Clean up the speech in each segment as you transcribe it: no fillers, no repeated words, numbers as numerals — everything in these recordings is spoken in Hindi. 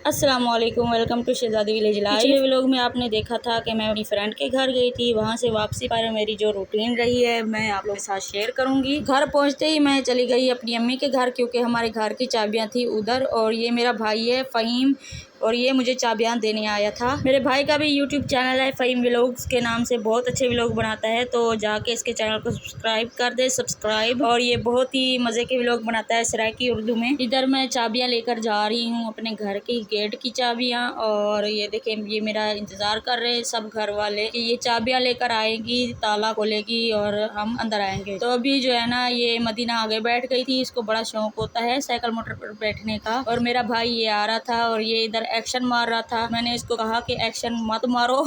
अस्सलामुअलैकुम, वेलकम टू शहज़ादी विलेज लाइफ। पिछले व्लॉग में आपने देखा था कि मैं अपनी फ्रेंड के घर गई थी। वहाँ से वापसी पर मेरी जो रूटीन रही है मैं आप लोगों के साथ शेयर करूँगी। घर पहुँचते ही मैं चली गई अपनी अम्मी के घर, क्योंकि हमारे घर की चाबियाँ थी उधर। और ये मेरा भाई है फ़हीम, और ये मुझे चाबियाँ देने आया था। मेरे भाई का भी यूट्यूब चैनल है फ़हीम व्लॉग्स के नाम से, बहुत अच्छे व्लॉग बनाता है, तो जाके इसके चैनल को सब्सक्राइब कर दे सब्सक्राइब। और ये बहुत ही मज़े के व्लॉग बनाता है सराइकी उर्दू में। इधर मैं चाबियाँ लेकर जा रही हूँ अपने घर की गेट की चाबियाँ। और ये देखें, ये मेरा इंतज़ार कर रहे हैं सब घर वाले कि ये चाबियाँ लेकर आएगी, ताला खोलेगी और हम अंदर आएंगे। तो अभी जो है ना, ये मदीना आगे बैठ गई थी। इसको बड़ा शौक होता है साइकिल मोटर पर बैठने का। और मेरा भाई ये आ रहा था और ये इधर एक्शन मार रहा था। मैंने इसको कहा कि एक्शन मत मारो।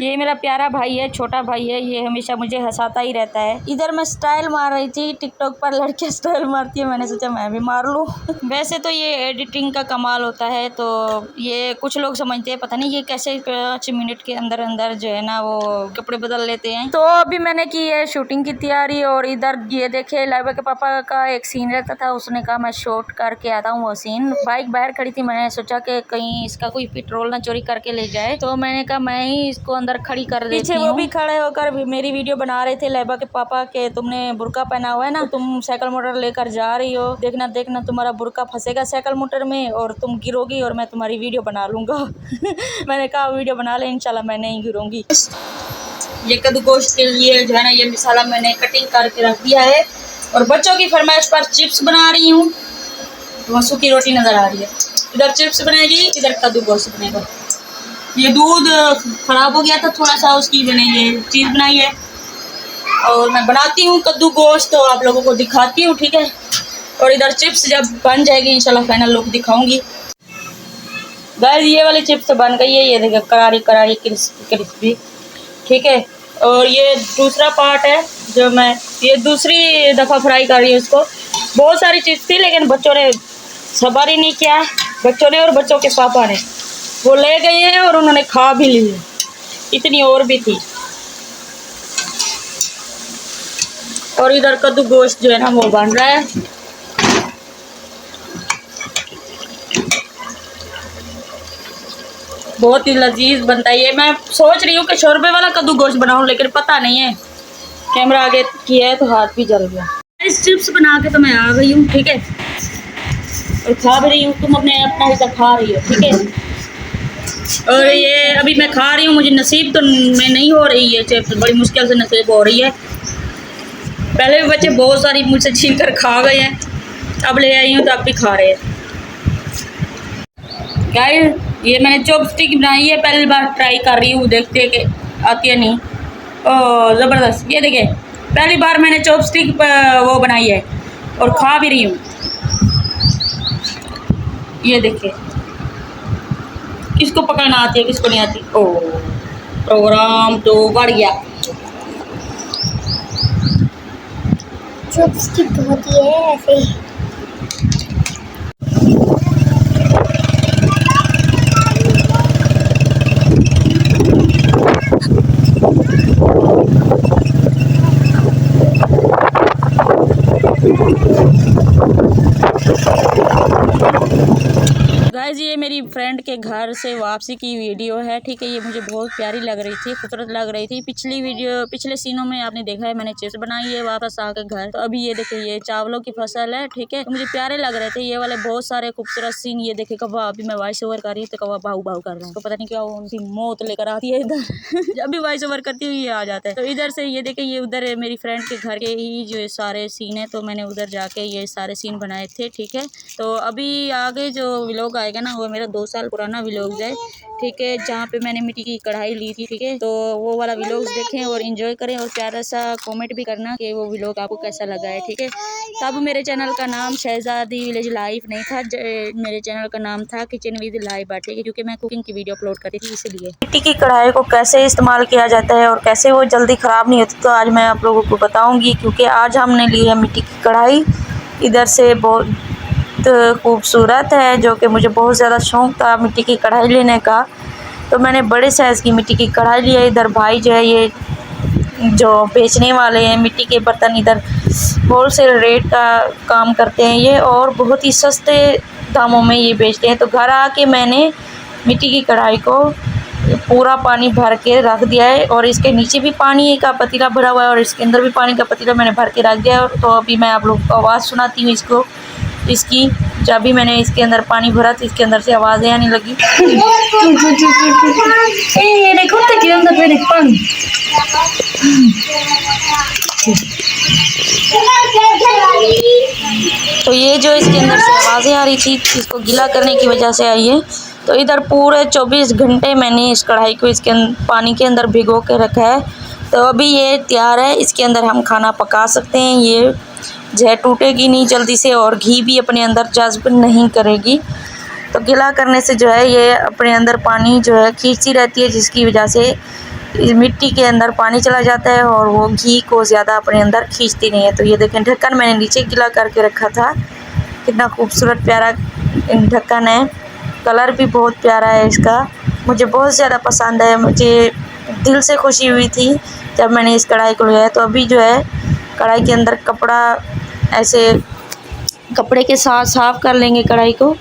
ये मेरा प्यारा भाई है, छोटा भाई है, ये हमेशा मुझे हंसाता ही रहता है। इधर मैं स्टाइल मार रही थी, टिकटॉक पर लड़कियां स्टाइल मारती है, मैंने सोचा मैं भी मार लूं। वैसे तो ये एडिटिंग का कमाल होता है, तो ये कुछ लोग समझते हैं पता नहीं ये कैसे 5 मिनट के अंदर अंदर जो है ना वो कपड़े बदल लेते हैं। तो अभी मैंने की है शूटिंग की तैयारी। और इधर ये देखे, लाइबा के पापा का एक सीन रहता था, उसने कहा मैं शूट करके आता हूँ वो सीन। बाइक बाहर खड़ी थी, मैंने सोचा कि कहीं इसका कोई पेट्रोल ना चोरी करके ले जाए, तो मैंने कहा मैं ही इसको अंदर खड़ी कर देती हूँ। पीछे वो भी खड़े होकर मेरी वीडियो बना रहे थे लाइबा के पापा के, तुमने बुर्का पहना हुआ है ना, तुम साइकिल मोटर लेकर जा रही हो, देखना देखना तुम्हारा बुर्का फंसेगा साइकिल मोटर में और तुम गिरोगी और मैं तुम्हारी वीडियो बना लूंगा। मैंने कहा वीडियो बना ले, इंशाल्लाह मैं नहीं गिरूंगी। ये कद्दू गोश्त के लिए जो है ना, ये मसाला मैंने कटिंग करके रख दिया है। और बच्चों की फरमाइश पर चिप्स बना रही हूँ। वहाँ सूखी रोटी नज़र आ रही है, इधर चिप्स बनेगी, इधर कद्दू गोश्त बनेगा। ये दूध ख़राब हो गया था थोड़ा सा, उसकी मैंने ये चीज़ बनाई है। और मैं बनाती हूँ कद्दू गोश्त, तो आप लोगों को दिखाती हूँ, ठीक है। और इधर चिप्स जब बन जाएगी इंशाल्लाह फाइनल लुक दिखाऊंगी। गाइस ये वाली चिप्स तो बन गई है, ये देखिए करारी करारी क्रिस्पी, ठीक है। और ये दूसरा पार्ट है जो मैं ये दूसरी दफ़ा फ्राई कर रही हूँ इसको। बहुत सारी चिप्स थी लेकिन बच्चों ने सब्र ही नहीं किया, बच्चों ने और बच्चों के पापा ने, वो ले गए हैं और उन्होंने खा भी ली है। इतनी और भी थी। और इधर कद्दू गोश्त जो है ना वो बन रहा है। बहुत ही लजीज बनता है ये। मैं सोच रही हूँ कि शोरबे वाला कद्दू गोश्त बनाऊँ, लेकिन पता नहीं है, कैमरा आगे किया है तो हाथ भी जल गया। इस चिप्स बना के तो मैं आ गई हूँ, ठीक है, और खा भी रही हूँ। तुम अपना हिस्सा खा रही हो, ठीक है। और ये अभी मैं खा रही हूँ, मुझे नसीब तो मैं नहीं हो रही है चिप्स, बड़ी मुश्किल से नसीब हो रही है। पहले भी बच्चे बहुत सारी मुझसे छीन कर खा गए हैं, अब ले आई हूँ तो अब भी खा रहे हैं। गाइस ये मैंने चॉपस्टिक बनाई है, पहली बार ट्राई कर रही हूँ, देखते हैं कि आती है नहीं। ओह ज़बरदस्त, ये देखिए पहली बार मैंने चॉपस्टिक वो बनाई है और खा भी रही हूँ। ये देखिए किसको पकड़ना आती है किसको नहीं आती। ओह प्रोग्राम तो बढ़ गया। चॉपस्टिक होती है ऐसे। गाइस ये मेरी फ्रेंड के घर से वापसी की वीडियो है, ठीक है। ये मुझे बहुत प्यारी लग रही थी, खूबसूरत लग रही थी। पिछले सीनों में आपने देखा है मैंने चिप्स बनाई है वापस आके घर। तो अभी ये देखिए ये चावलों की फसल है, ठीक है। तो मुझे प्यारे लग रहे थे ये वाले बहुत सारे खूबसूरत सीन। ये देखिए कौवा, अभी मैं वॉइस ओवर कर रही हूँ तो कौवा भाऊ भाऊ कर रहा है, तो पता नहीं क्या उनकी मौत लेकर आती है इधर। जब भी वॉइस ओवर करती हूँ ये आ जाता है। तो इधर से ये देखिए ये उधर मेरी फ्रेंड के घर के ही जो सारे सीन है, तो मैंने उधर जाके ये सारे सीन बनाए थे, ठीक है। तो अभी आगे जो व्लॉग आएगा ना वो मेरा 2 साल पुराना व्लॉग है, ठीक है, जहाँ पे मैंने मिट्टी की कढ़ाई ली थी, ठीक है। तो वो वाला व्लॉग देखें और एंजॉय करें और प्यारा सा कमेंट भी करना कि वो व्लॉग आपको कैसा लगा है, ठीक है। तब मेरे चैनल का नाम शहज़ादी विलेज लाइफ नहीं था, मेरे चैनल का नाम था किचन विद लाइबा, ठीक है, क्योंकि मैं कुकिंग की वीडियो अपलोड करती थी इसलिए। मिट्टी की कढ़ाई को कैसे इस्तेमाल किया जाता है और कैसे वो जल्दी ख़राब नहीं होती, तो आज मैं आप लोगों को बताऊँगी। क्योंकि आज हमने ली है मिट्टी की कढ़ाई, इधर से बहुत खूबसूरत है, जो कि मुझे बहुत ज़्यादा शौक़ था मिट्टी की कढ़ाई लेने का, तो मैंने बड़े साइज़ की मिट्टी की कढ़ाई ली है। इधर भाई जो है ये जो बेचने वाले हैं मिट्टी के बर्तन, इधर होलसेल रेट का काम करते हैं ये, और बहुत ही सस्ते दामों में ये बेचते हैं। तो घर आके मैंने मिट्टी की कढ़ाई को पूरा पानी भर के रख दिया है और इसके नीचे भी पानी का पतीला भरा हुआ है और इसके अंदर भी पानी का पतीला मैंने भर के रख दिया है। तो अभी मैं आप लोग को आवाज़ सुनाती हूँ इसको, इसकी। जब भी मैंने इसके अंदर पानी भरा तो इसके अंदर से आवाज़ें आने लगी। तो ये जो इसके अंदर से आवाज़ें आ रही थी इसको गीला करने की वजह से आई है। तो इधर पूरे 24 घंटे मैंने इस कढ़ाई को इसके पानी के अंदर भिगो के रखा है। तो अभी ये तैयार है, इसके अंदर हम खाना पका सकते हैं। ये जो है टूटेगी नहीं जल्दी से और घी भी अपने अंदर जज्ब नहीं करेगी। तो गीला करने से जो है ये अपने अंदर पानी जो है खींचती रहती है, जिसकी वजह से मिट्टी के अंदर पानी चला जाता है और वो घी को ज़्यादा अपने अंदर खींचती नहीं है। तो ये देखें, ढक्कन मैंने नीचे गीला करके रखा था। कितना खूबसूरत प्यारा ढक्कन है, कलर भी बहुत प्यारा है इसका, मुझे बहुत ज़्यादा पसंद है। मुझे दिल से खुशी हुई थी जब मैंने इस कढ़ाई को लिया। तो अभी जो है कढ़ाई के अंदर कपड़ा ऐसे कपड़े के साथ साफ़ कर लेंगे कढ़ाई को,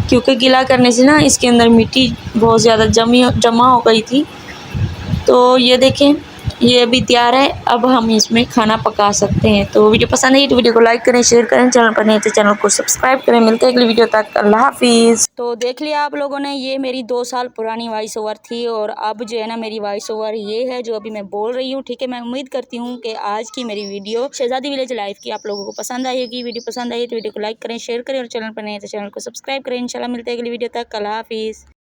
क्योंकि गीला करने से ना इसके अंदर मिट्टी बहुत ज़्यादा जमा हो गई थी। तो ये देखें, ये अभी तैयार है। अब हम इसमें खाना पका सकते हैं। तो वीडियो पसंद आई तो वीडियो को लाइक करें, शेयर करें, चैनल पर नहीं तो चैनल को सब्सक्राइब करें। मिलते हैं अगली वीडियो तक, अल्लाह हाफिज़। तो देख लिया आप लोगों ने, ये मेरी 2 साल पुरानी वॉइस ओवर थी और अब जो है ना मेरी वॉइस ओवर ये है जो अभी मैं बोल रही हूँ, ठीक है। मैं उम्मीद करती हूँ कि आज की मेरी वीडियो शहजादी विलेज लाइफ की आप लोगों को पसंद आएगी। वीडियो पसंद आई तो वीडियो को लाइक करें, शेयर करें और चैनल पर नहीं तो चैनल को सब्सक्राइब करें। इंशाल्लाह मिलते हैं अगली वीडियो तक, अल्लाह हाफिज़।